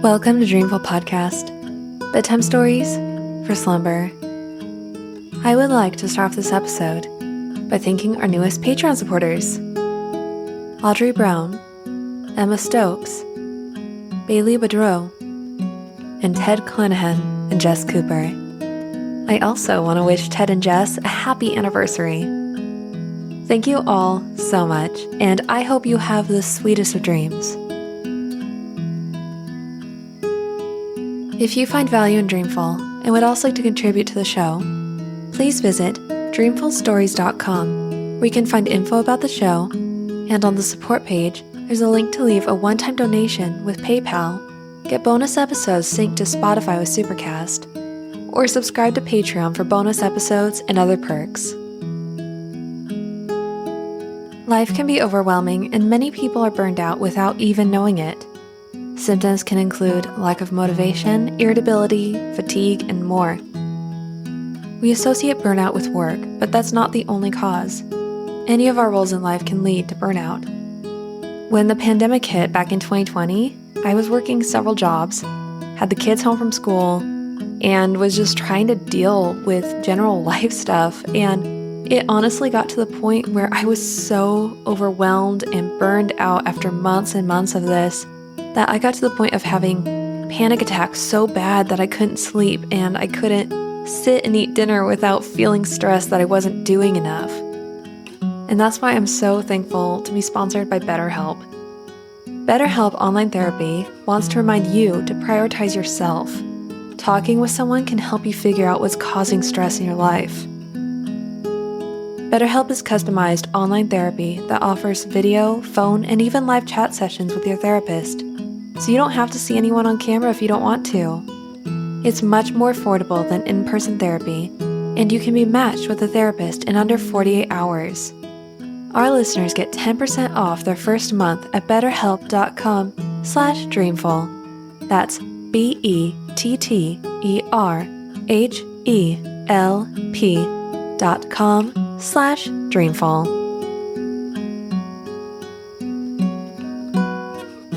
Welcome to Dreamful Podcast, bedtime stories for slumber. I would like to start off this episode by thanking our newest Patreon supporters, Audrey Brown, Emma Stokes, Bailey Boudreau, and Ted Clanahan and Jess Cooper. I also want to wish Ted and Jess a happy anniversary. Thank you all so much, and I hope you have the sweetest of dreams. If you find value in Dreamful and would also like to contribute to the show, please visit dreamfulstories.com, where you can find info about the show, and on the support page, there's a link to leave a one-time donation with PayPal, get bonus episodes synced to Spotify with Supercast, or subscribe to Patreon for bonus episodes and other perks. Life can be overwhelming, and many people are burned out without even knowing it. Symptoms can include lack of motivation, irritability, fatigue, and more. We associate burnout with work, but that's not the only cause. Any of our roles in life can lead to burnout. When the pandemic hit back in 2020, I was working several jobs, had the kids home from school, and was just trying to deal with general life stuff, and it honestly got to the point where I was so overwhelmed and burned out after months and months of this that I got to the point of having panic attacks so bad that I couldn't sleep and I couldn't sit and eat dinner without feeling stressed that I wasn't doing enough. And that's why I'm so thankful to be sponsored by BetterHelp. BetterHelp Online Therapy wants to remind you to prioritize yourself. Talking with someone can help you figure out what's causing stress in your life. BetterHelp is customized online therapy that offers video, phone, and even live chat sessions with your therapist, so you don't have to see anyone on camera if you don't want to. It's much more affordable than in-person therapy, and you can be matched with a therapist in under 48 hours. Our listeners get 10% off their first month at betterhelp.com/dreamful. That's BetterHelp.com/dreamful.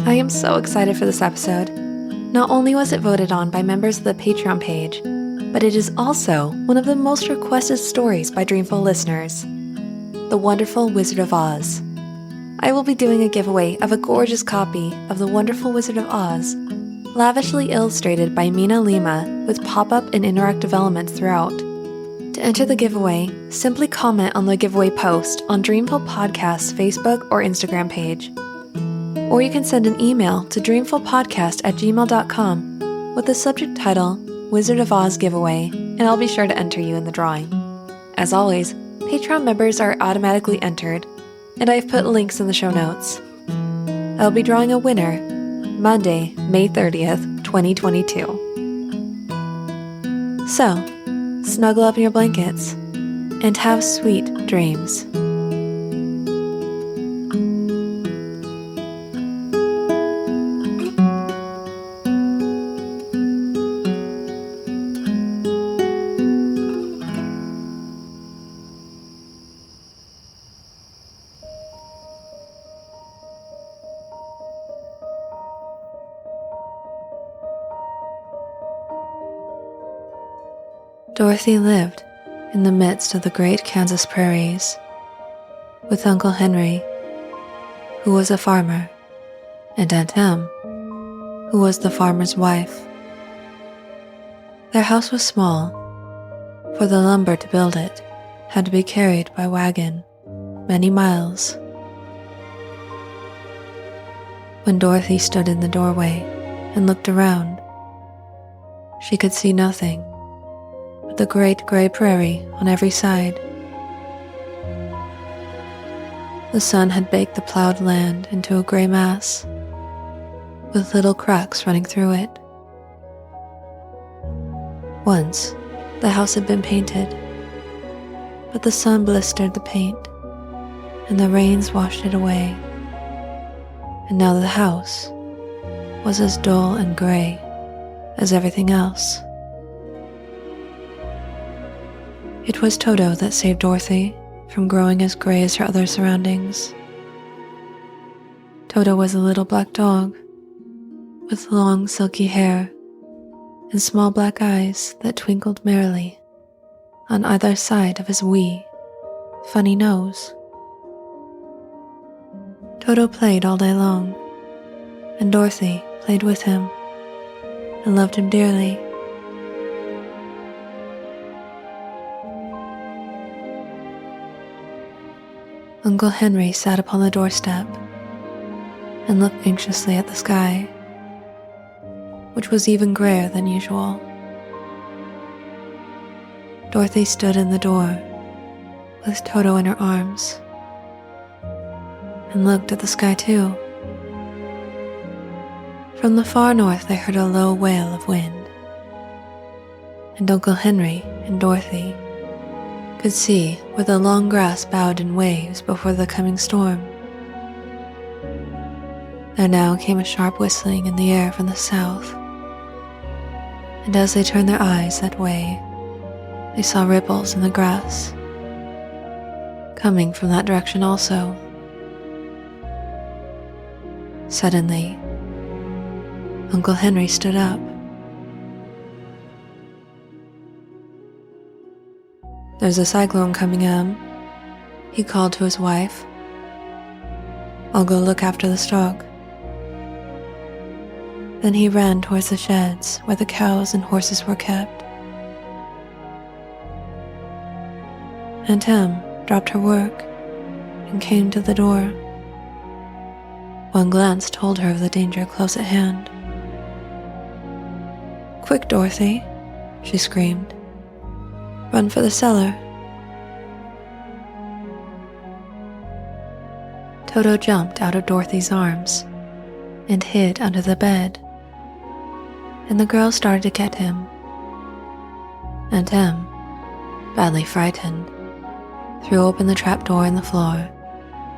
I am so excited for this episode. Not only was it voted on by members of the Patreon page, but it is also one of the most requested stories by Dreamful listeners, The Wonderful Wizard of Oz. I will be doing a giveaway of a gorgeous copy of The Wonderful Wizard of Oz, lavishly illustrated by Mina Lima with pop-up and interactive elements throughout. To enter the giveaway, simply comment on the giveaway post on Dreamful Podcast's Facebook or Instagram page. Or you can send an email to dreamfulpodcast@gmail.com with the subject title, Wizard of Oz Giveaway, and I'll be sure to enter you in the drawing. As always, Patreon members are automatically entered, and I've put links in the show notes. I'll be drawing a winner Monday, May 30th, 2022. So, snuggle up in your blankets and have sweet dreams. Dorothy lived in the midst of the great Kansas prairies with Uncle Henry, who was a farmer, and Aunt Em, who was the farmer's wife. Their house was small, for the lumber to build it had to be carried by wagon many miles. When Dorothy stood in the doorway and looked around, she could see nothing the great gray prairie on every side. The sun had baked the plowed land into a gray mass, with little cracks running through it. Once, the house had been painted, but the sun blistered the paint, and the rains washed it away, and now the house was as dull and gray as everything else. It was Toto that saved Dorothy from growing as gray as her other surroundings. Toto was a little black dog, with long silky hair and small black eyes that twinkled merrily on either side of his wee, funny nose. Toto played all day long, and Dorothy played with him and loved him dearly. Uncle Henry sat upon the doorstep and looked anxiously at the sky, which was even grayer than usual. Dorothy stood in the door with Toto in her arms and looked at the sky too. From the far north they heard a low wail of wind, and Uncle Henry and Dorothy could see where the long grass bowed in waves before the coming storm. There now came a sharp whistling in the air from the south, and as they turned their eyes that way, they saw ripples in the grass, coming from that direction also. Suddenly, Uncle Henry stood up. "There's a cyclone coming, Em," he called to his wife. "I'll go look after the stock." Then he ran towards the sheds where the cows and horses were kept. Aunt Em dropped her work and came to the door. One glance told her of the danger close at hand. "Quick, Dorothy," she screamed. "Run for the cellar." Toto jumped out of Dorothy's arms and hid under the bed, and the girl started to get him. Aunt Em, badly frightened, threw open the trapdoor in the floor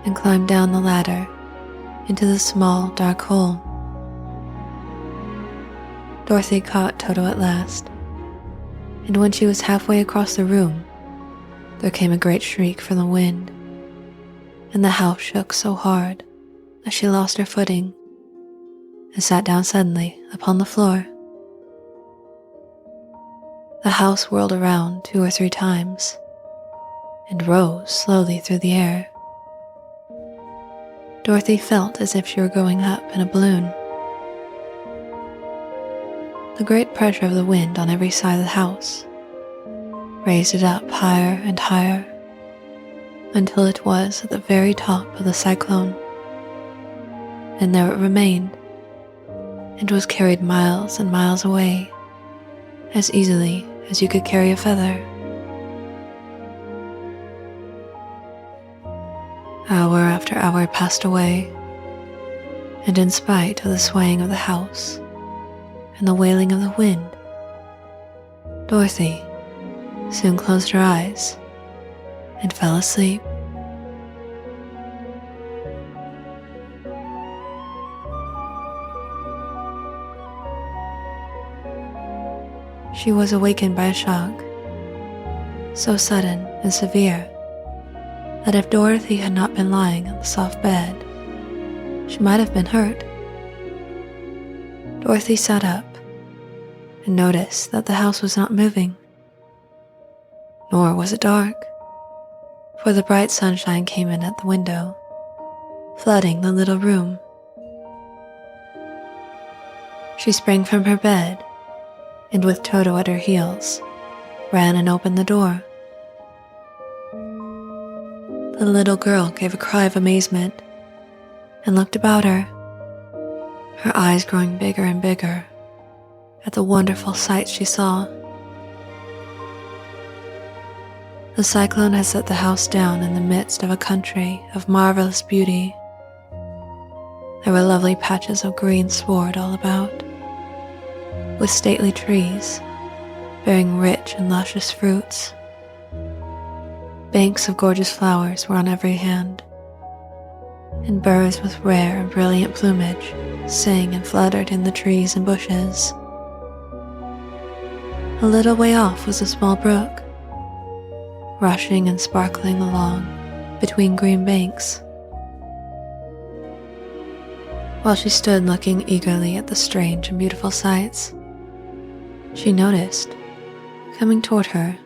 and climbed down the ladder into the small, dark hole. Dorothy caught Toto at last, and when she was halfway across the room, there came a great shriek from the wind, and the house shook so hard that she lost her footing and sat down suddenly upon the floor. The house whirled around 2 or 3 times and rose slowly through the air. Dorothy felt as if she were going up in a balloon. The great pressure of the wind on every side of the house raised it up higher and higher until it was at the very top of the cyclone, and there it remained and was carried miles and miles away as easily as you could carry a feather. Hour after hour passed away, and in spite of the swaying of the house and the wailing of the wind, Dorothy soon closed her eyes and fell asleep. She was awakened by a shock, so sudden and severe that if Dorothy had not been lying on the soft bed, she might have been hurt. Dorothy sat up and noticed that the house was not moving, nor was it dark, for the bright sunshine came in at the window, flooding the little room. She sprang from her bed and with Toto at her heels, ran and opened the door. The little girl gave a cry of amazement and looked about her, her eyes growing bigger and bigger at the wonderful sights she saw. The cyclone had set the house down in the midst of a country of marvelous beauty. There were lovely patches of green sward all about, with stately trees bearing rich and luscious fruits. Banks of gorgeous flowers were on every hand, and birds with rare and brilliant plumage sang and fluttered in the trees and bushes. A little way off was a small brook, rushing and sparkling along between green banks. While she stood looking eagerly at the strange and beautiful sights, she noticed, coming toward her,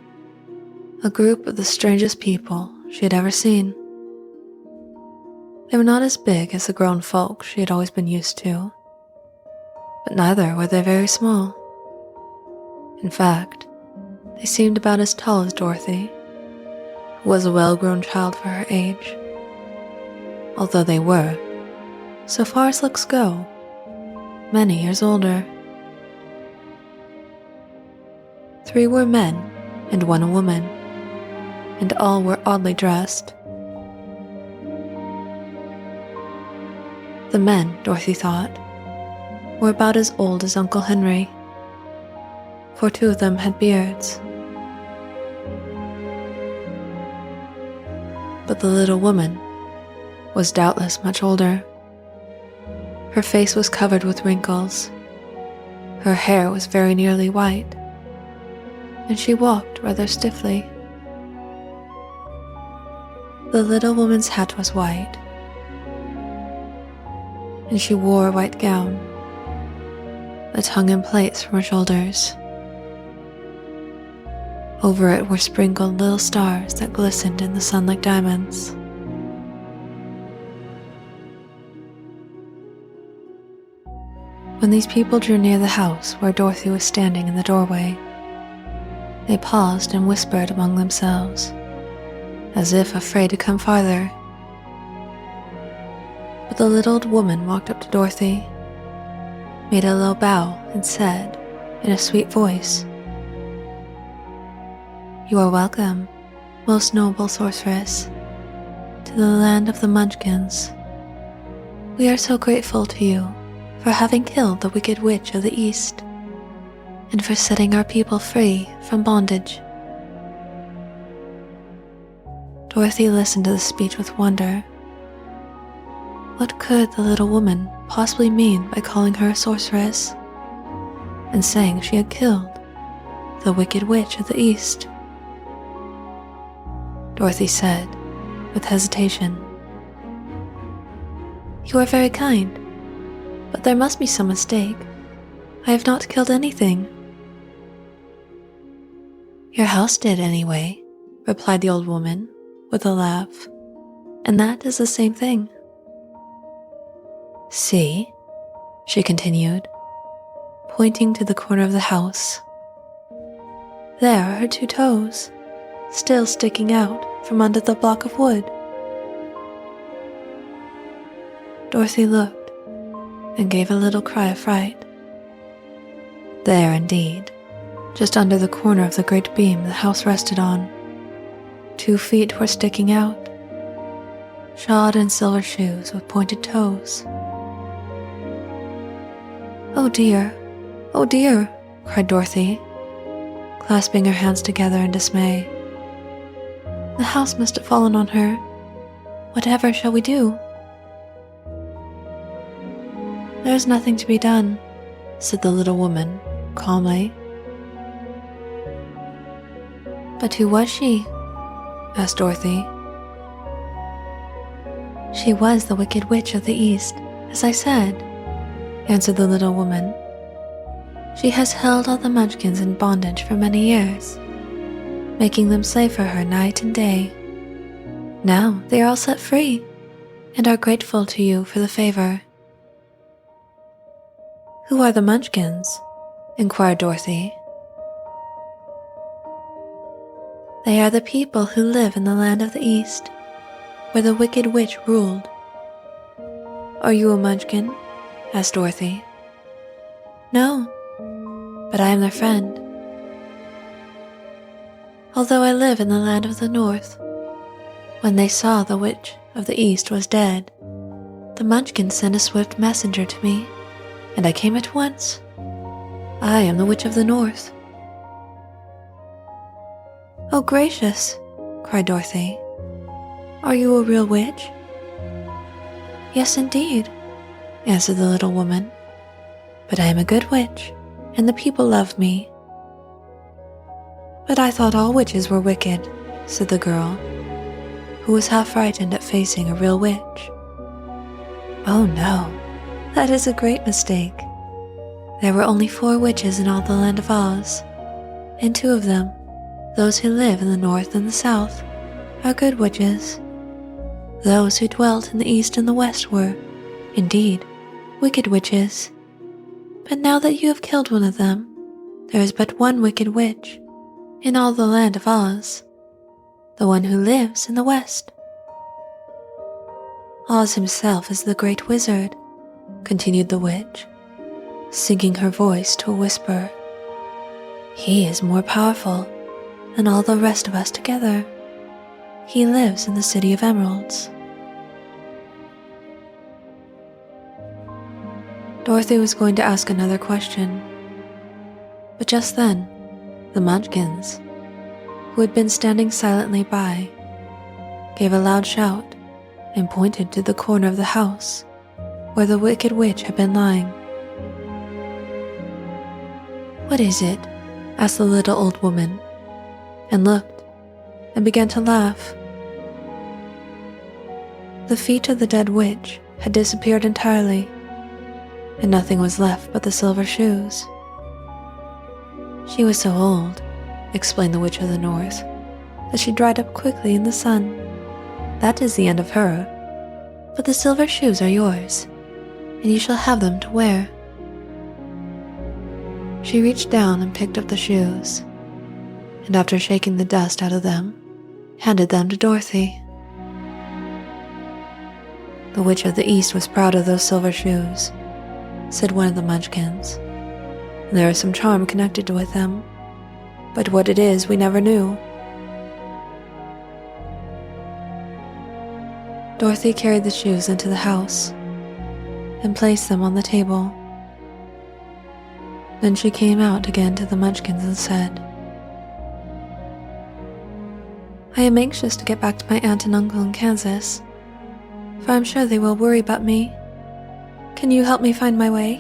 a group of the strangest people she had ever seen. They were not as big as the grown folk she had always been used to, but neither were they very small. In fact, they seemed about as tall as Dorothy, who was a well-grown child for her age, although they were, so far as looks go, many years older. 3 were men and 1 a woman, and all were oddly dressed. The men, Dorothy thought, were about as old as Uncle Henry, for 2 of them had beards. But the little woman was doubtless much older. Her face was covered with wrinkles, her hair was very nearly white, and she walked rather stiffly. The little woman's hat was white, and she wore a white gown that hung in plaits from her shoulders. Over it were sprinkled little stars that glistened in the sun like diamonds. When these people drew near the house where Dorothy was standing in the doorway, they paused and whispered among themselves, as if afraid to come farther. But the little old woman walked up to Dorothy, made a low bow, and said, in a sweet voice, "You are welcome, most noble sorceress, to the land of the Munchkins. We are so grateful to you for having killed the wicked witch of the East, and for setting our people free from bondage." Dorothy listened to the speech with wonder. What could the little woman possibly mean by calling her a sorceress, and saying she had killed the wicked witch of the East? Dorothy said, with hesitation, "You are very kind, but there must be some mistake. I have not killed anything." "Your house did anyway," replied the old woman with a laugh, "and that is the same thing." "See," she continued, pointing to the corner of the house. "There are her 2 toes, still sticking out from under the block of wood." Dorothy looked and gave a little cry of fright. There, indeed, just under the corner of the great beam the house rested on, 2 feet were sticking out, shod in silver shoes with pointed toes. "Oh dear," cried Dorothy, clasping her hands together in dismay. "The house must have fallen on her. Whatever shall we do?" "There is nothing to be done," said the little woman calmly. "But who was she?" asked Dorothy. "She was the wicked witch of the East, as I said," answered the little woman. "She has held all the Munchkins in bondage for many years, making them slave for her night and day. Now they are all set free, and are grateful to you for the favor." "Who are the Munchkins?" inquired Dorothy. "They are the people who live in the land of the East, where the wicked witch ruled." "Are you a Munchkin?" asked Dorothy. "No, but I am their friend. Although I live in the land of the North, when they saw the witch of the East was dead, the Munchkins sent a swift messenger to me, and I came at once. I am the witch of the North." "Oh gracious," cried Dorothy. "Are you a real witch?" "Yes, indeed," answered the little woman. "But I am a good witch, and the people love me." "But I thought all witches were wicked," said the girl, who was half frightened at facing a real witch. "Oh no," That is a great mistake. There were only 4 witches in all the land of Oz, and 2 of them, those who live in the north and the south, are good witches. Those who dwelt in the east and the west were, indeed, wicked witches. But now that you have killed one of them, there is but one wicked witch in all the land of Oz, the one who lives in the west. Oz himself is the great wizard, continued the witch, sinking her voice to a whisper. He is more powerful than all the rest of us together. He lives in the City of Emeralds. Dorothy was going to ask another question, but just then, the Munchkins, who had been standing silently by, gave a loud shout and pointed to the corner of the house where the wicked witch had been lying. "What is it?" asked the little old woman, and looked and began to laugh. The feet of the dead witch had disappeared entirely, and nothing was left but the silver shoes. She was so old, explained the Witch of the North, that she dried up quickly in the sun. That is the end of her, but the silver shoes are yours, and you shall have them to wear. She reached down and picked up the shoes, and after shaking the dust out of them, handed them to Dorothy. The Witch of the East was proud of those silver shoes, said one of the Munchkins. There is some charm connected with them, but what it is we never knew. Dorothy carried the shoes into the house and placed them on the table. Then she came out again to the Munchkins and said, "I am anxious to get back to my aunt and uncle in Kansas, for I'm sure they will worry about me. Can you help me find my way?"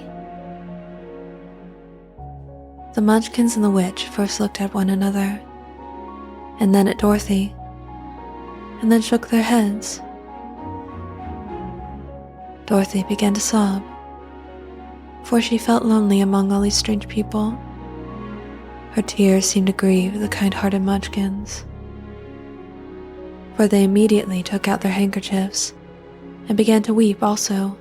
The Munchkins and the witch first looked at one another, and then at Dorothy, and then shook their heads. Dorothy began to sob, for she felt lonely among all these strange people. Her tears seemed to grieve the kind-hearted Munchkins, for they immediately took out their handkerchiefs and began to weep also.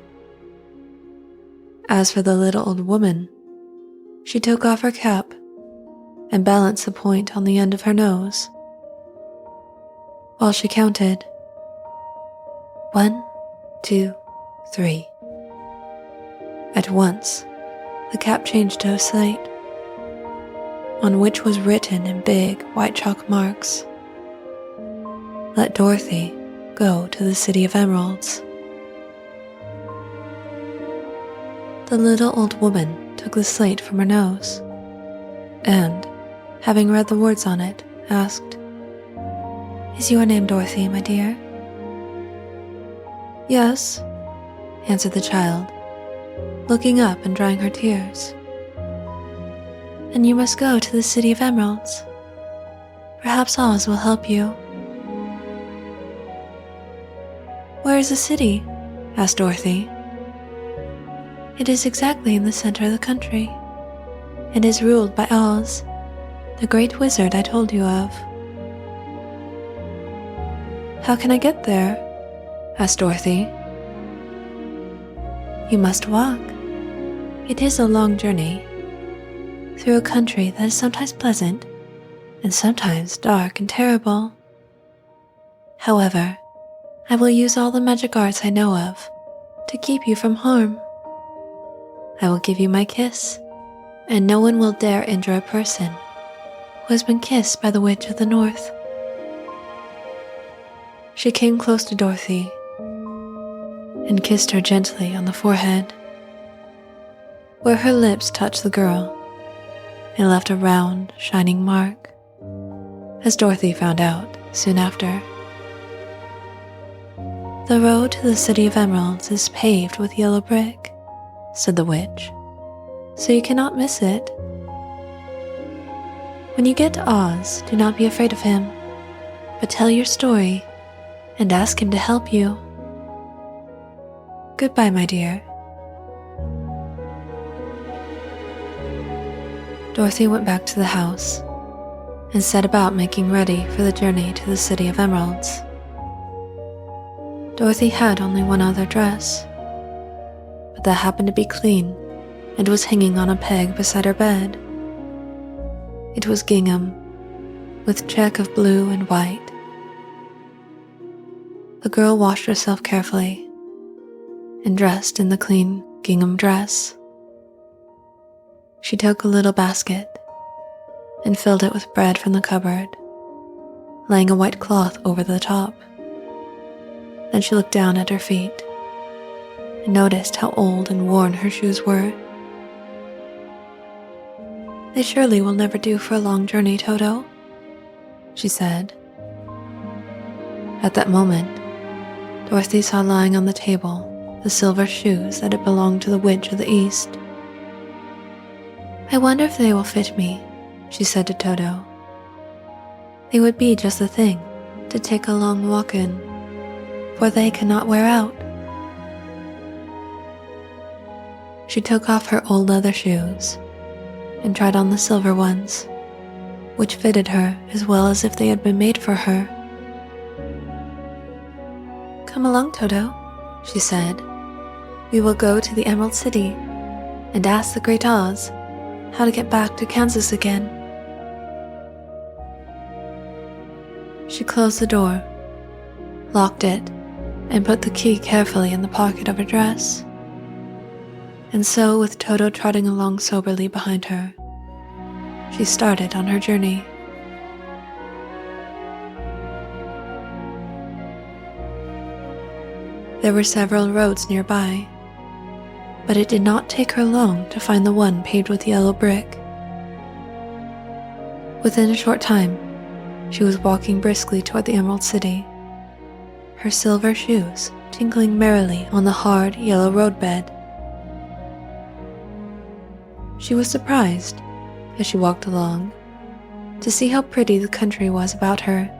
As for the little old woman, she took off her cap and balanced the point on the end of her nose, while she counted 1, 2, 3. At once, the cap changed to a slate, on which was written in big white chalk marks, "Let Dorothy go to the City of Emeralds." The little old woman took the slate from her nose, and, having read the words on it, asked, "Is your name Dorothy, my dear?" "Yes," answered the child, looking up and drying her tears. "And you must go to the City of Emeralds. Perhaps Oz will help you." "Where is the city?" asked Dorothy. "It is exactly in the center of the country, and is ruled by Oz, the great wizard I told you of." "How can I get there?" asked Dorothy. "You must walk. It is a long journey, through a country that is sometimes pleasant and sometimes dark and terrible. However, I will use all the magic arts I know of to keep you from harm. I will give you my kiss, and no one will dare injure a person who has been kissed by the Witch of the North." She came close to Dorothy and kissed her gently on the forehead, where her lips touched the girl and left a round, shining mark, as Dorothy found out soon after. "The road to the City of Emeralds is paved with yellow brick," said the witch, "so you cannot miss it. When you get to Oz, do not be afraid of him, but tell your story and ask him to help you. Goodbye, my dear. Dorothy went back to the house and set about making ready for the journey to the City of Emeralds. Dorothy had only one other dress, but that happened to be clean and was hanging on a peg beside her bed. It was gingham, with check of blue and white. The girl washed herself carefully and dressed in the clean gingham dress. She took a little basket and filled it with bread from the cupboard, laying a white cloth over the top. Then she looked down at her feet and noticed how old and worn her shoes were. "They surely will never do for a long journey, Toto," she said. At that moment, Dorothy saw lying on the table the silver shoes that had belonged to the witch of the East. "I wonder if they will fit me," she said to Toto. "They would be just the thing to take a long walk in, for they cannot wear out." She took off her old leather shoes and tried on the silver ones, which fitted her as well as if they had been made for her. "Come along, Toto," she said. "We will go to the Emerald City and ask the Great Oz how to get back to Kansas again." She closed the door, locked it, and put the key carefully in the pocket of her dress. And so, with Toto trotting along soberly behind her, she started on her journey. There were several roads nearby, but it did not take her long to find the one paved with yellow brick. Within a short time, she was walking briskly toward the Emerald City, her silver shoes tinkling merrily on the hard yellow roadbed. She was surprised, as she walked along, to see how pretty the country was about her.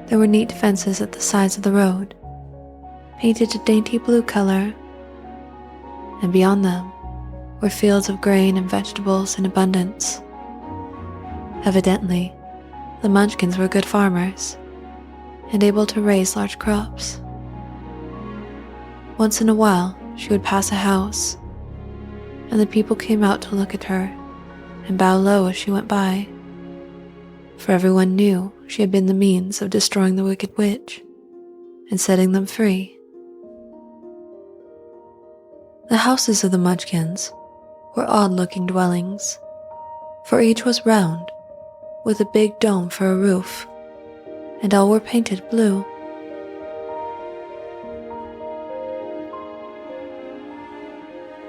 There were neat fences at the sides of the road, painted a dainty blue color, and beyond them were fields of grain and vegetables in abundance. Evidently, the Munchkins were good farmers and able to raise large crops. Once in a while, she would pass a house, and the people came out to look at her and bow low as she went by, for everyone knew she had been the means of destroying the wicked witch and setting them free. The houses of the Munchkins were odd-looking dwellings, for each was round, with a big dome for a roof, and all were painted blue.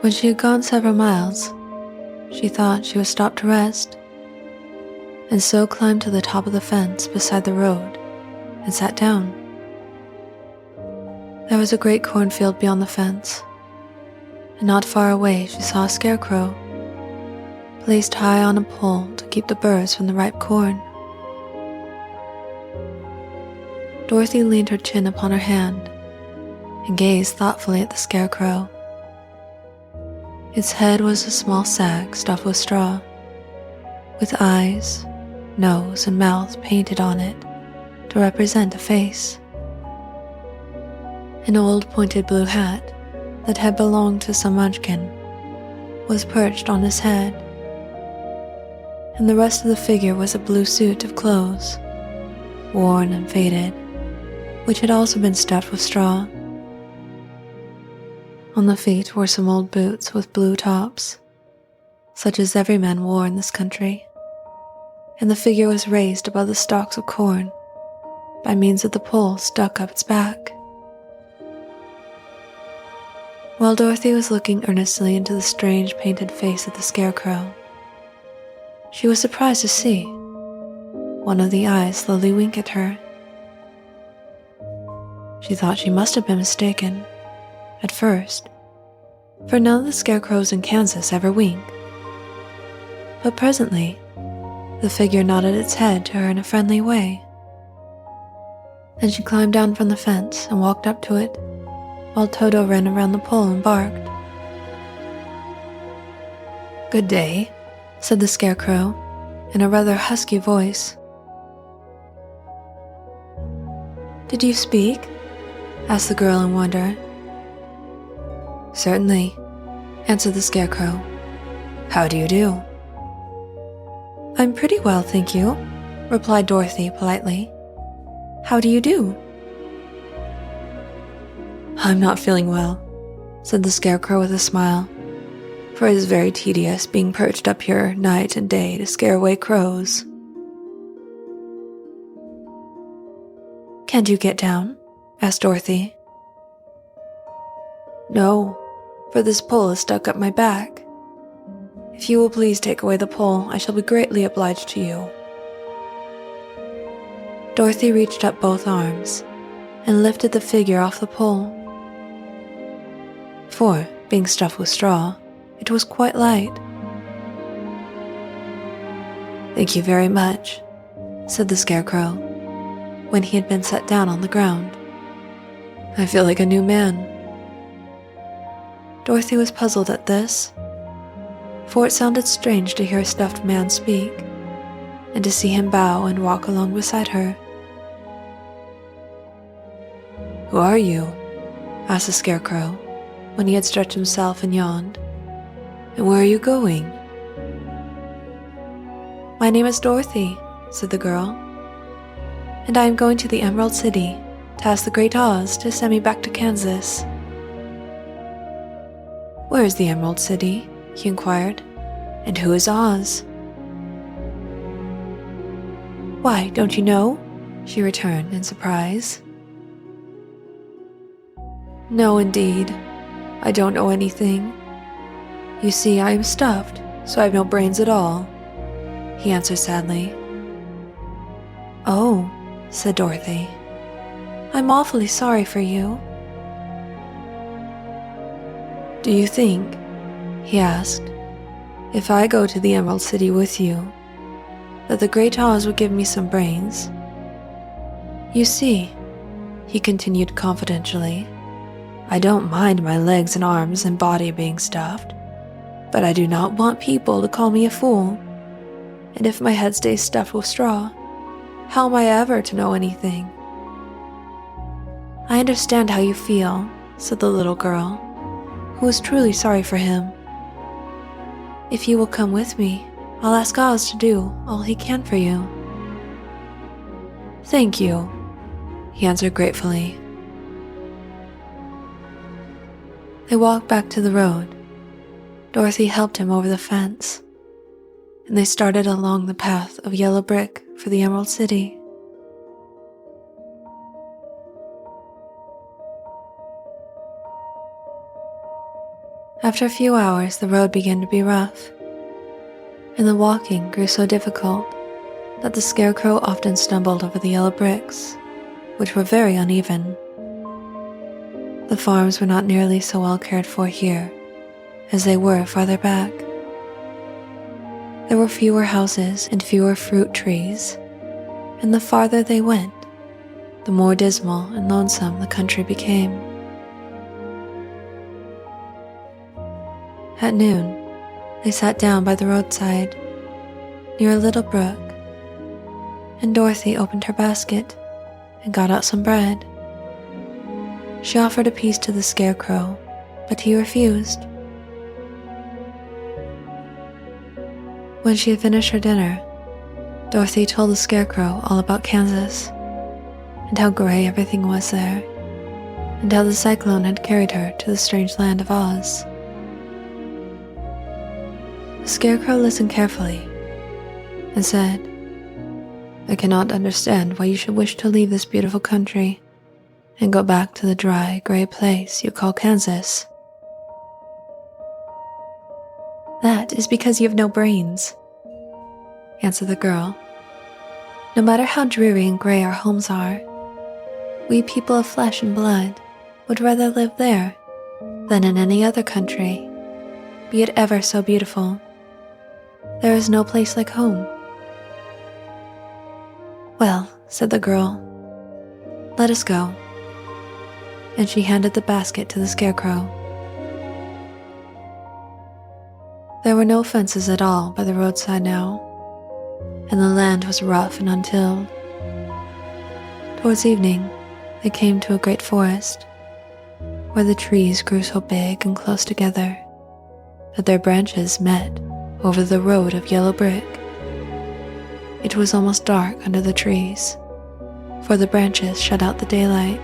When she had gone several miles, she thought she would stop to rest, and so climbed to the top of the fence beside the road and sat down. There was a great cornfield beyond the fence, and not far away she saw a scarecrow, placed high on a pole to keep the birds from the ripe corn. Dorothy leaned her chin upon her hand and gazed thoughtfully at the scarecrow. Its head was a small sack stuffed with straw, with eyes, nose, and mouth painted on it to represent a face. An old pointed blue hat that had belonged to some Munchkin was perched on his head, and the rest of the figure was a blue suit of clothes, worn and faded, which had also been stuffed with straw. On the feet were some old boots with blue tops, such as every man wore in this country, and the figure was raised above the stalks of corn by means of the pole stuck up its back. While Dorothy was looking earnestly into the strange painted face of the scarecrow, she was surprised to see one of the eyes slowly wink at her. She thought she must have been mistaken at first, for none of the scarecrows in Kansas ever wink. But presently, the figure nodded its head to her in a friendly way. Then she climbed down from the fence and walked up to it, while Toto ran around the pole and barked. "Good day," said the Scarecrow in a rather husky voice. "Did you speak?" asked the girl in wonder. "Certainly," answered the Scarecrow. "How do you do?" "I'm pretty well, thank you," replied Dorothy politely. "How do you do?" "I'm not feeling well," said the Scarecrow with a smile, "for it is very tedious being perched up here night and day to scare away crows." "Can't you get down?" asked Dorothy. "No, for this pole is stuck up my back. If you will please take away the pole, I shall be greatly obliged to you." Dorothy reached up both arms and lifted the figure off the pole. For, being stuffed with straw, it was quite light. "Thank you very much," said the Scarecrow, when he had been set down on the ground. "I feel like a new man." Dorothy was puzzled at this, for it sounded strange to hear a stuffed man speak, and to see him bow and walk along beside her. "Who are you?" asked the Scarecrow, when he had stretched himself and yawned. "And where are you going?" "My name is Dorothy," said the girl, "and I am going to the Emerald City to ask the Great Oz to send me back to Kansas." "Where is the Emerald City?" he inquired. "And who is Oz?" "Why, don't you know?" she returned in surprise. "No, indeed. I don't know anything. You see, I am stuffed, so I have no brains at all," he answered sadly. "Oh," said Dorothy. "I'm awfully sorry for you." "Do you think," he asked, "if I go to the Emerald City with you, that the Great Oz would give me some brains? You see," he continued confidentially, "I don't mind my legs and arms and body being stuffed, but I do not want people to call me a fool. And if my head stays stuffed with straw, how am I ever to know anything?" "I understand how you feel," said the little girl, who was truly sorry for him. "If you will come with me, I'll ask Oz to do all he can for you." "Thank you," he answered gratefully. They walked back to the road. Dorothy helped him over the fence, and they started along the path of yellow brick for the Emerald City. After a few hours, the road began to be rough, and the walking grew so difficult that the Scarecrow often stumbled over the yellow bricks, which were very uneven. The farms were not nearly so well cared for here as they were farther back. There were fewer houses and fewer fruit trees, and the farther they went, the more dismal and lonesome the country became. At noon, they sat down by the roadside, near a little brook, and Dorothy opened her basket and got out some bread. She offered a piece to the Scarecrow, but he refused. When she had finished her dinner, Dorothy told the Scarecrow all about Kansas, and how gray everything was there, and how the cyclone had carried her to the strange land of Oz. The Scarecrow listened carefully and said, "I cannot understand why you should wish to leave this beautiful country and go back to the dry, gray place you call Kansas." "That is because you have no brains," answered the girl. "No matter how dreary and gray our homes are, we people of flesh and blood would rather live there than in any other country, be it ever so beautiful. There is no place like home." "Well," said the girl, "let us go." And she handed the basket to the Scarecrow. There were no fences at all by the roadside now, and the land was rough and untilled. Towards evening, they came to a great forest, where the trees grew so big and close together that their branches met over the road of yellow brick. It was almost dark under the trees, for the branches shut out the daylight.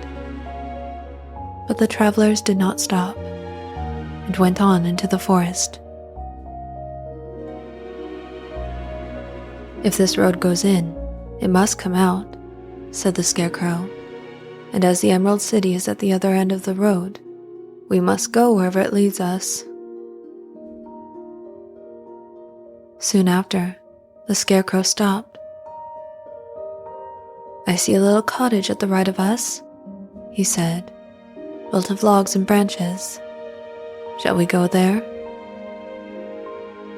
But the travelers did not stop, and went on into the forest. "If this road goes in, it must come out," said the Scarecrow, "and as the Emerald City is at the other end of the road, we must go wherever it leads us." Soon after, the Scarecrow stopped. "I see a little cottage at the right of us," he said, "built of logs and branches. Shall we go there?"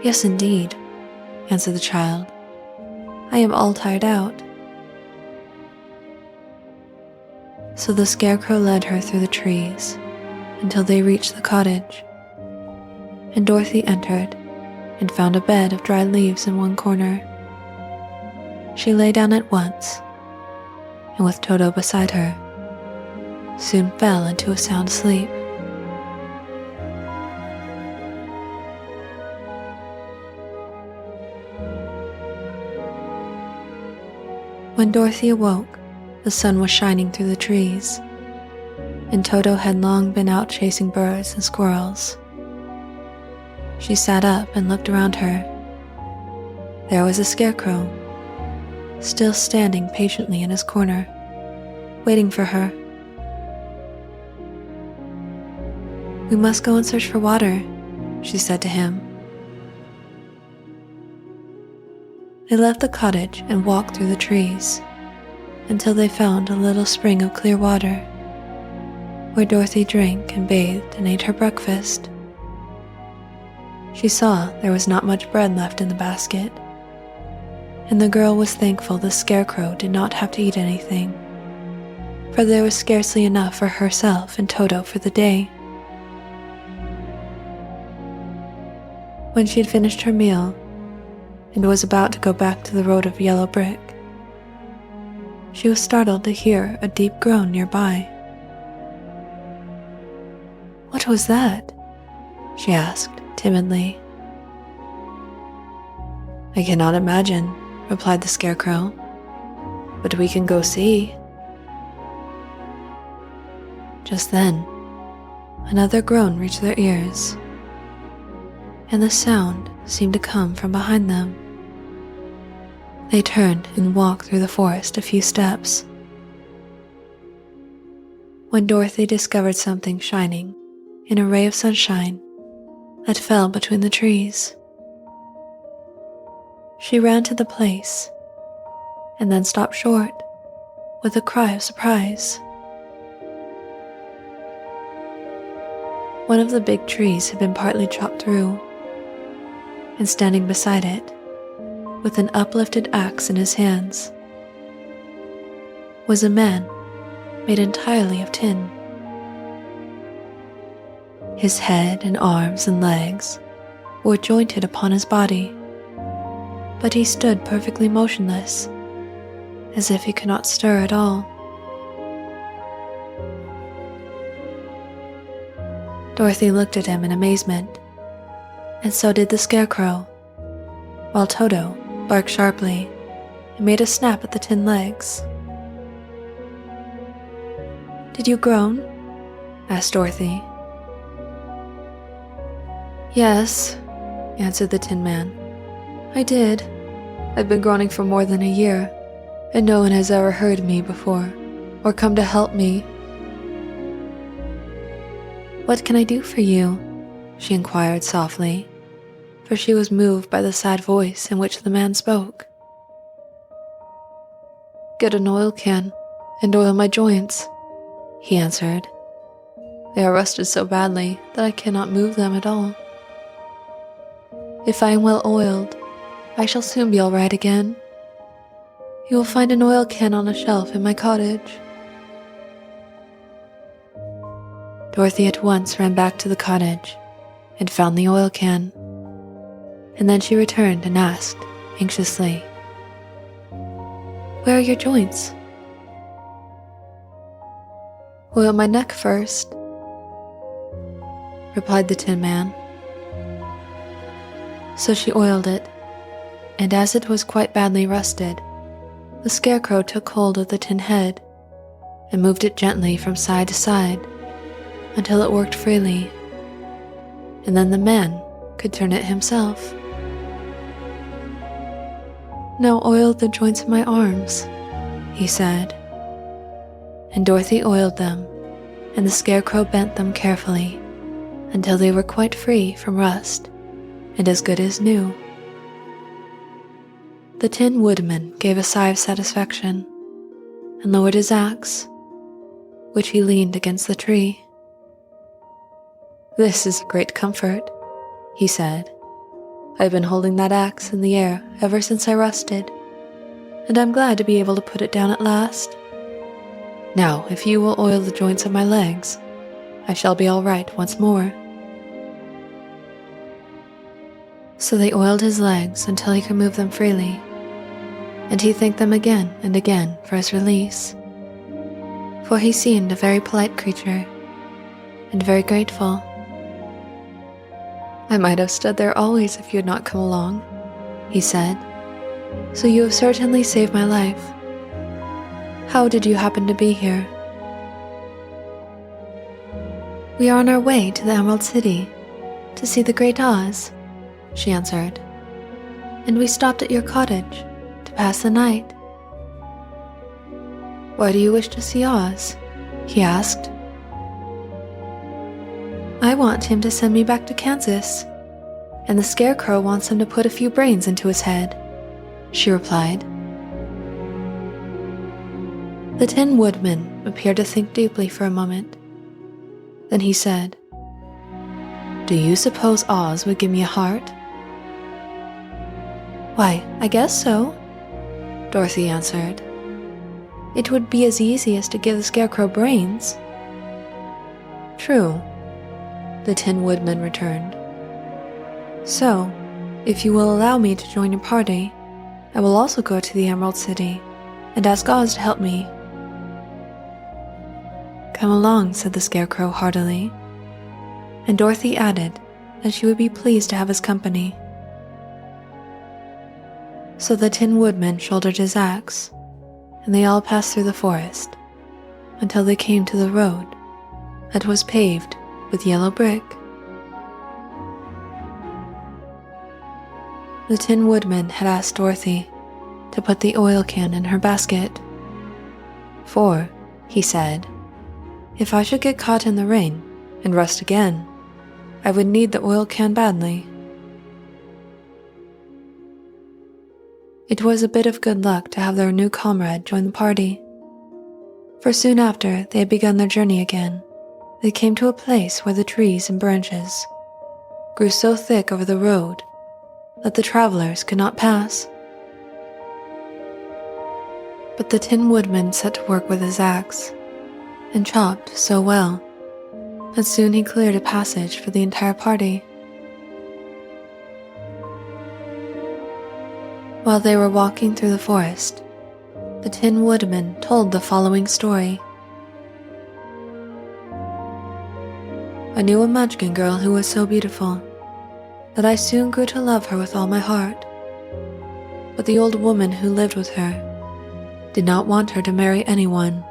"Yes, indeed," answered the child. "I am all tired out." So the Scarecrow led her through the trees until they reached the cottage, and Dorothy entered and found a bed of dried leaves in one corner. She lay down at once, and with Toto beside her, soon fell into a sound sleep. When Dorothy awoke, the sun was shining through the trees, and Toto had long been out chasing birds and squirrels. She sat up and looked around her. There was a Scarecrow, still standing patiently in his corner, waiting for her. "We must go and search for water," she said to him. They left the cottage and walked through the trees until they found a little spring of clear water, where Dorothy drank and bathed and ate her breakfast. She saw there was not much bread left in the basket, and the girl was thankful the Scarecrow did not have to eat anything, for there was scarcely enough for herself and Toto for the day. When she had finished her meal and was about to go back to the road of yellow brick, she was startled to hear a deep groan nearby. "What was that?" she asked timidly. "I cannot imagine," replied the Scarecrow, "but we can go see." Just then, another groan reached their ears, and the sound seemed to come from behind them. They turned and walked through the forest a few steps, when Dorothy discovered something shining in a ray of sunshine that fell between the trees. She ran to the place, and then stopped short with a cry of surprise. One of the big trees had been partly chopped through, and standing beside it, with an uplifted axe in his hands, was a man made entirely of tin. His head and arms and legs were jointed upon his body, but he stood perfectly motionless, as if he could not stir at all. Dorothy looked at him in amazement, and so did the Scarecrow, while Toto barked sharply and made a snap at the tin legs. "Did you groan?" asked Dorothy. "Yes," answered the Tin Man. "I did. I've been groaning for more than a year, and no one has ever heard me before, or come to help me." "What can I do for you?" she inquired softly, for she was moved by the sad voice in which the man spoke. "Get an oil can and oil my joints," he answered. "They are rusted so badly that I cannot move them at all. If I am well oiled, I shall soon be all right again. You will find an oil can on a shelf in my cottage." Dorothy at once ran back to the cottage and found the oil can. and then she returned and asked, anxiously, "Where are your joints?" "Oil my neck first," replied the Tin Man. So she oiled it, and as it was quite badly rusted, the Scarecrow took hold of the tin head and moved it gently from side to side until it worked freely, and then the man could turn it himself. "Now oil the joints of my arms," he said. And Dorothy oiled them, and the Scarecrow bent them carefully until they were quite free from rust and as good as new. The Tin Woodman gave a sigh of satisfaction and lowered his axe, which he leaned against the tree. "This is a great comfort," he said. "I've been holding that axe in the air ever since I rusted, and I'm glad to be able to put it down at last. Now, if you will oil the joints of my legs, I shall be all right once more." So they oiled his legs until he could move them freely, and he thanked them again and again for his release, for he seemed a very polite creature and very grateful. "I might have stood there always if you had not come along," he said, "so you have certainly saved my life. How did you happen to be here?" "We are on our way to the Emerald City to see the Great Oz," she answered, "and we stopped at your cottage to pass the night." "Why do you wish to see Oz?" he asked. "I want him to send me back to Kansas, and the Scarecrow wants him to put a few brains into his head," she replied. The Tin Woodman appeared to think deeply for a moment. Then he said, "Do you suppose Oz would give me a heart?" "Why, I guess so," Dorothy answered. "It would be as easy as to give the Scarecrow brains." "True," the Tin Woodman returned. "So, if you will allow me to join your party, I will also go to the Emerald City and ask Oz to help me." "Come along," said the Scarecrow heartily, and Dorothy added that she would be pleased to have his company. So the Tin Woodman shouldered his axe, and they all passed through the forest until they came to the road that was paved with yellow brick. The Tin Woodman had asked Dorothy to put the oil can in her basket, for, he said, if I should get caught in the rain and rust again, I would need the oil can badly. It was a bit of good luck to have their new comrade join the party, for soon after they had begun their journey again, they came to a place where the trees and branches grew so thick over the road that the travelers could not pass. But the Tin Woodman set to work with his axe and chopped so well that soon he cleared a passage for the entire party. While they were walking through the forest, the Tin Woodman told the following story. I knew a Munchkin girl who was so beautiful that I soon grew to love her with all my heart. But the old woman who lived with her did not want her to marry anyone.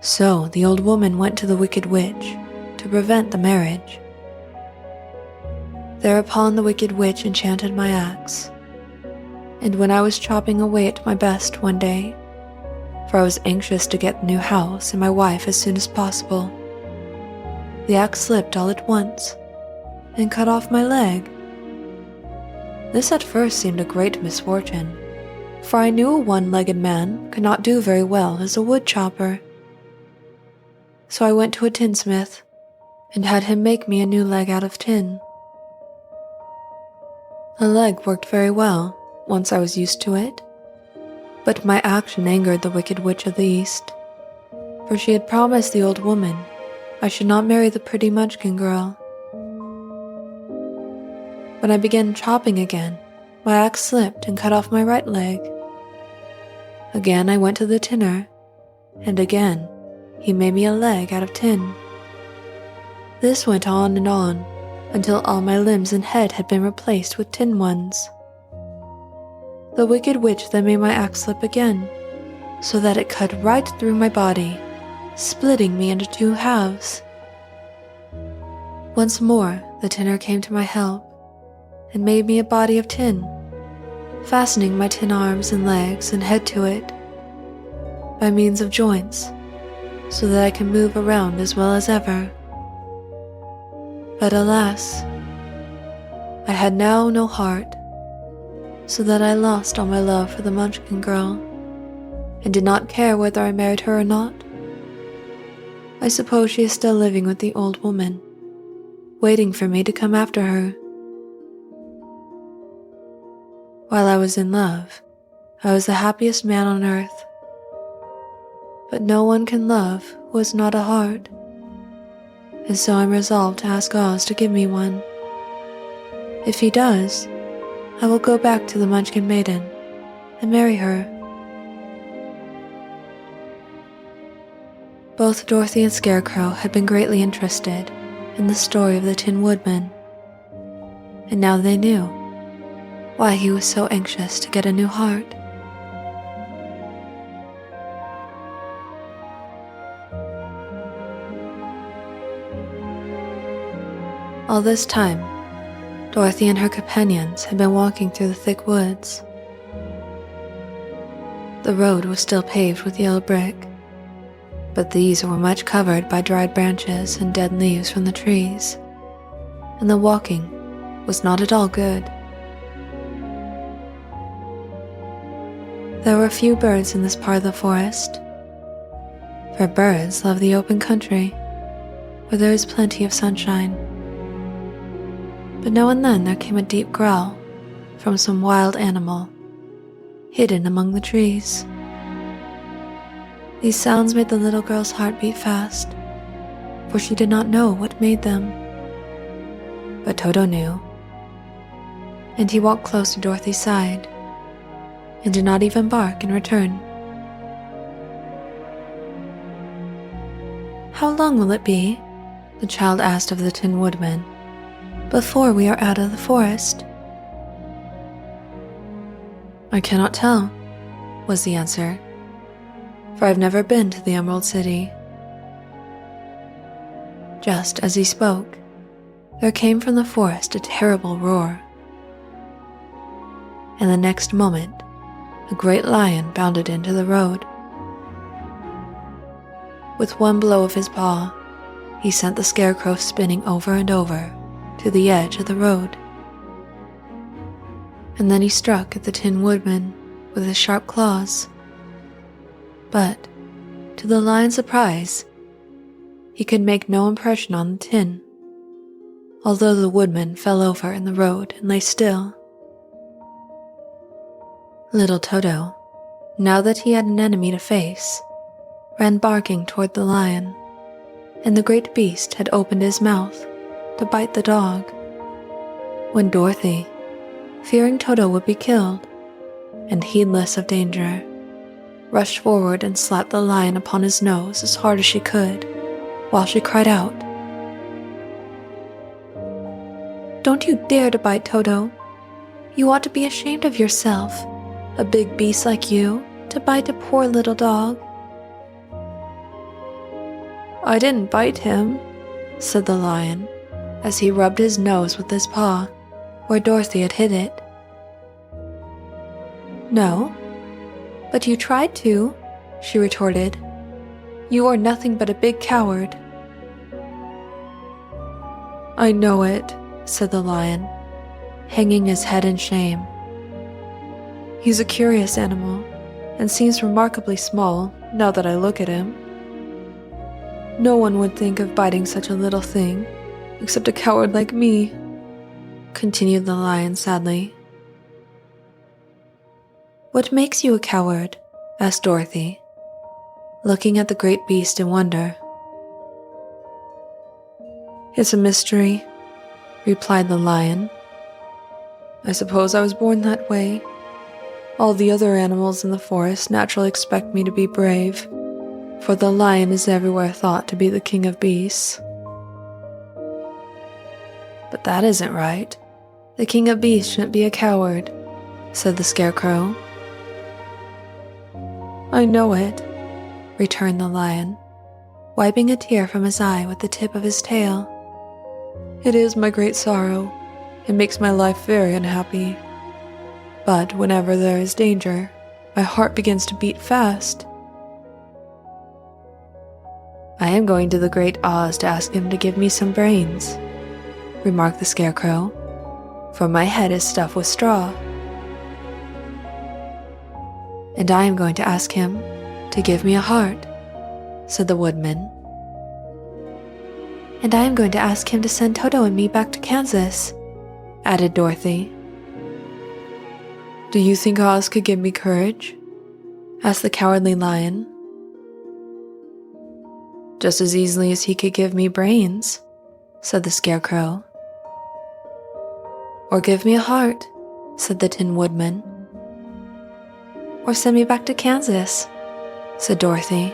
So the old woman went to the Wicked Witch to prevent the marriage. Thereupon the Wicked Witch enchanted my axe, and when I was chopping away at my best one day, for I was anxious to get the new house and my wife as soon as possible, the axe slipped all at once and cut off my leg. This at first seemed a great misfortune, for I knew a one-legged man could not do very well as a wood chopper. So I went to a tinsmith and had him make me a new leg out of tin. The leg worked very well once I was used to it, but my action angered the Wicked Witch of the East, for she had promised the old woman I should not marry the pretty Munchkin girl. When I began chopping again, my axe slipped and cut off my right leg. Again I went to the tinner, and again he made me a leg out of tin. This went on and on, until all my limbs and head had been replaced with tin ones. The wicked witch then made my axe slip again, so that it cut right through my body, splitting me into two halves. Once more the tinner came to my help, and made me a body of tin, fastening my tin arms and legs and head to it, by means of joints, so that I can move around as well as ever. But alas, I had now no heart, so that I lost all my love for the Munchkin girl, and did not care whether I married her or not. I suppose she is still living with the old woman, waiting for me to come after her. While I was in love, I was the happiest man on earth. But no one can love who has not a heart, and so I'm resolved to ask Oz to give me one. If he does, I will go back to the Munchkin Maiden and marry her. Both Dorothy and Scarecrow had been greatly interested in the story of the Tin Woodman, and now they knew why he was so anxious to get a new heart. All this time, Dorothy and her companions had been walking through the thick woods. The road was still paved with yellow brick, but these were much covered by dried branches and dead leaves from the trees, and the walking was not at all good. There were few birds in this part of the forest, for birds love the open country, where there is plenty of sunshine. But now and then there came a deep growl from some wild animal hidden among the trees. These sounds made the little girl's heart beat fast, for she did not know what made them. But Toto knew, and he walked close to Dorothy's side, and did not even bark in return. "How long will it be," the child asked of the Tin Woodman, "before we are out of the forest?" "I cannot tell," was the answer, "for I've never been to the Emerald City." Just as he spoke, there came from the forest a terrible roar, and the next moment a great lion bounded into the road. With one blow of his paw, he sent the Scarecrow spinning over and over to the edge of the road. And then he struck at the Tin Woodman with his sharp claws. But, to the lion's surprise, he could make no impression on the tin, although the woodman fell over in the road and lay still. Little Toto, now that he had an enemy to face, ran barking toward the lion, and the great beast had opened his mouth to bite the dog, when Dorothy, fearing Toto would be killed, and heedless of danger, rushed forward and slapped the lion upon his nose as hard as she could, while she cried out, "Don't you dare to bite Toto! You ought to be ashamed of yourself, a big beast like you, to bite a poor little dog." "I didn't bite him," said the lion, as he rubbed his nose with his paw, where Dorothy had hit it. "No, but you tried to," she retorted. "You are nothing but a big coward." "I know it," said the lion, hanging his head in shame. "He's a curious animal, and seems remarkably small, now that I look at him. No one would think of biting such a little thing, except a coward like me," continued the lion sadly. "What makes you a coward?" asked Dorothy, looking at the great beast in wonder. "It's a mystery," replied the lion, I suppose I was born that way. All the other animals in the forest naturally expect me to be brave, for the lion is everywhere thought to be the king of beasts. But that isn't right. The king of beasts shouldn't be a coward, said the Scarecrow. I know it, returned the lion, wiping a tear from his eye with the tip of his tail. It is my great sorrow. It makes my life very unhappy. But whenever there is danger, my heart begins to beat fast. I am going to the Great Oz to ask him to give me some brains, remarked the Scarecrow, for my head is stuffed with straw. And I am going to ask him to give me a heart, said the Woodman. And I am going to ask him to send Toto and me back to Kansas, added Dorothy. Do you think Oz could give me courage? Asked the Cowardly Lion. Just as easily as he could give me brains, said the Scarecrow. Or give me a heart, said the Tin Woodman. Or send me back to Kansas, said Dorothy.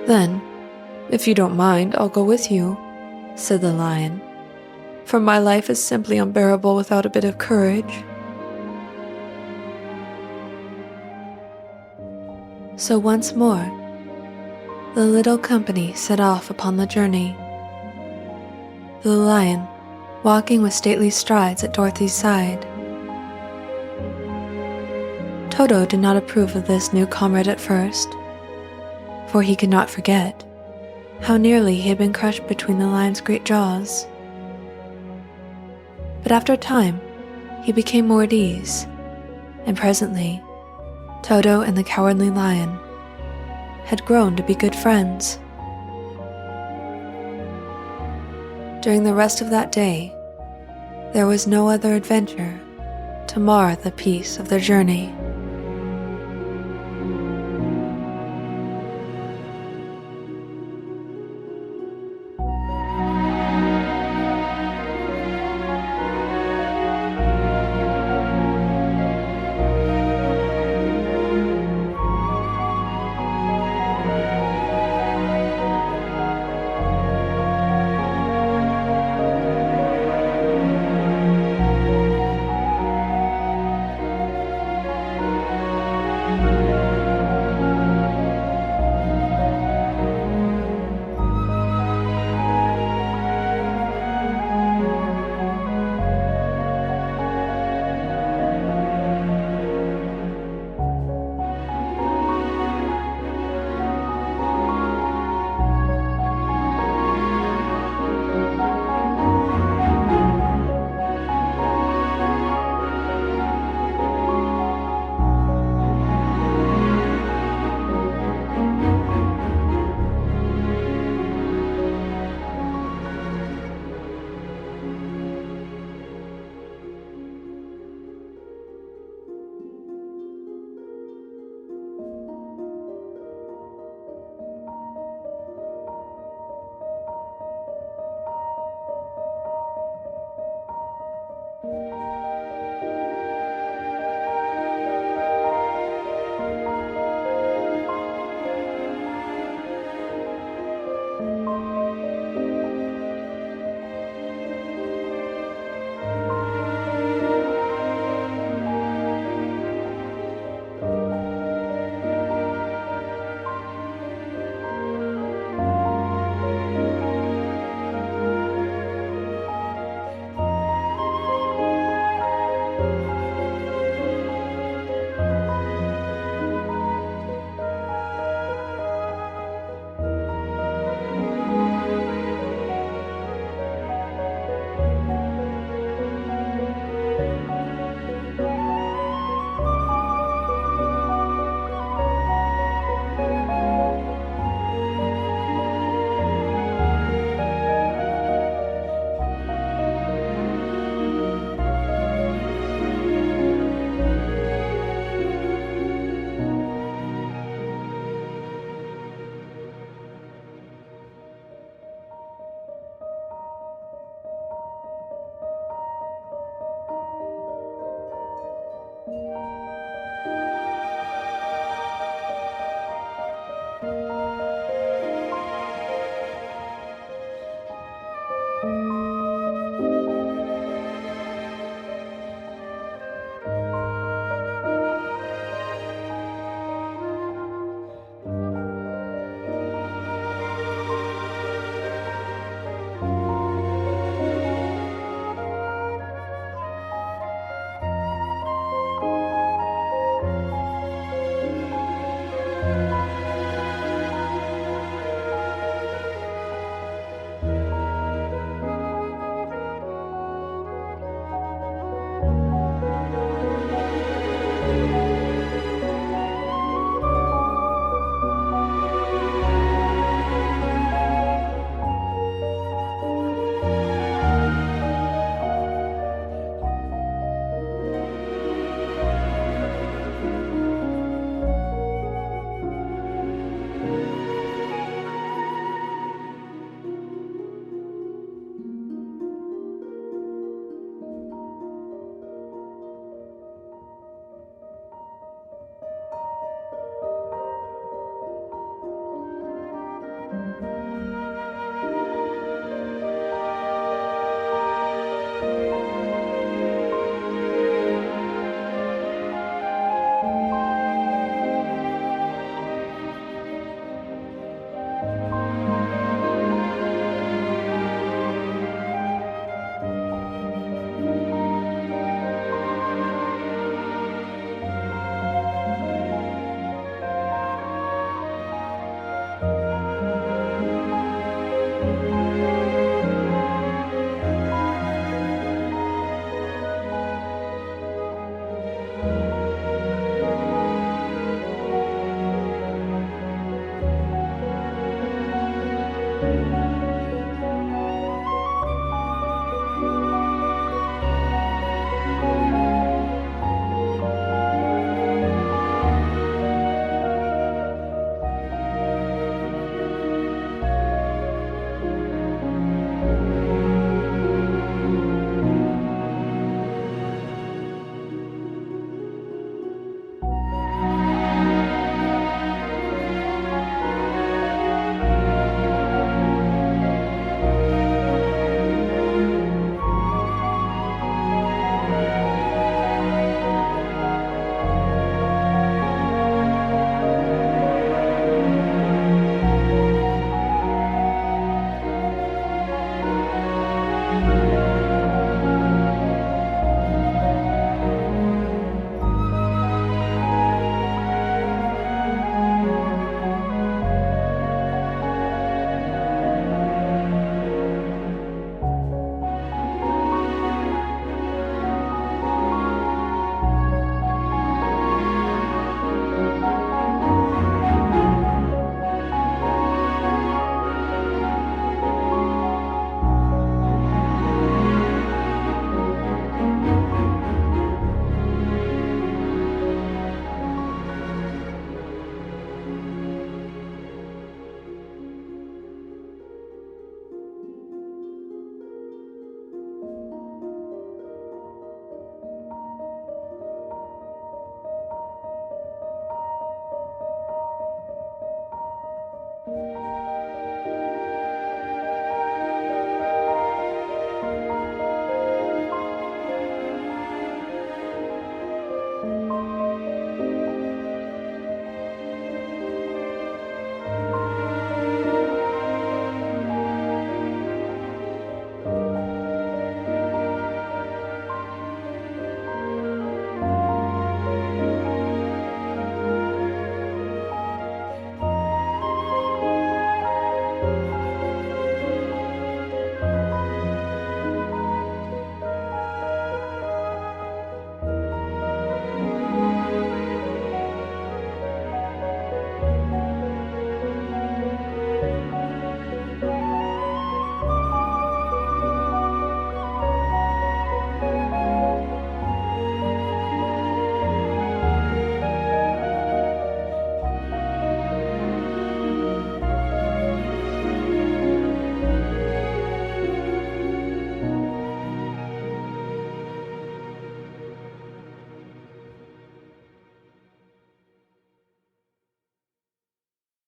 Then, if you don't mind, I'll go with you, said the Lion, for my life is simply unbearable without a bit of courage. So once more, the little company set off upon the journey. The Lion walking with stately strides at Dorothy's side. Toto did not approve of this new comrade at first, for he could not forget how nearly he had been crushed between the lion's great jaws. But after a time, he became more at ease, and presently, Toto and the Cowardly Lion had grown to be good friends. During the rest of that day, there was no other adventure to mar the peace of their journey.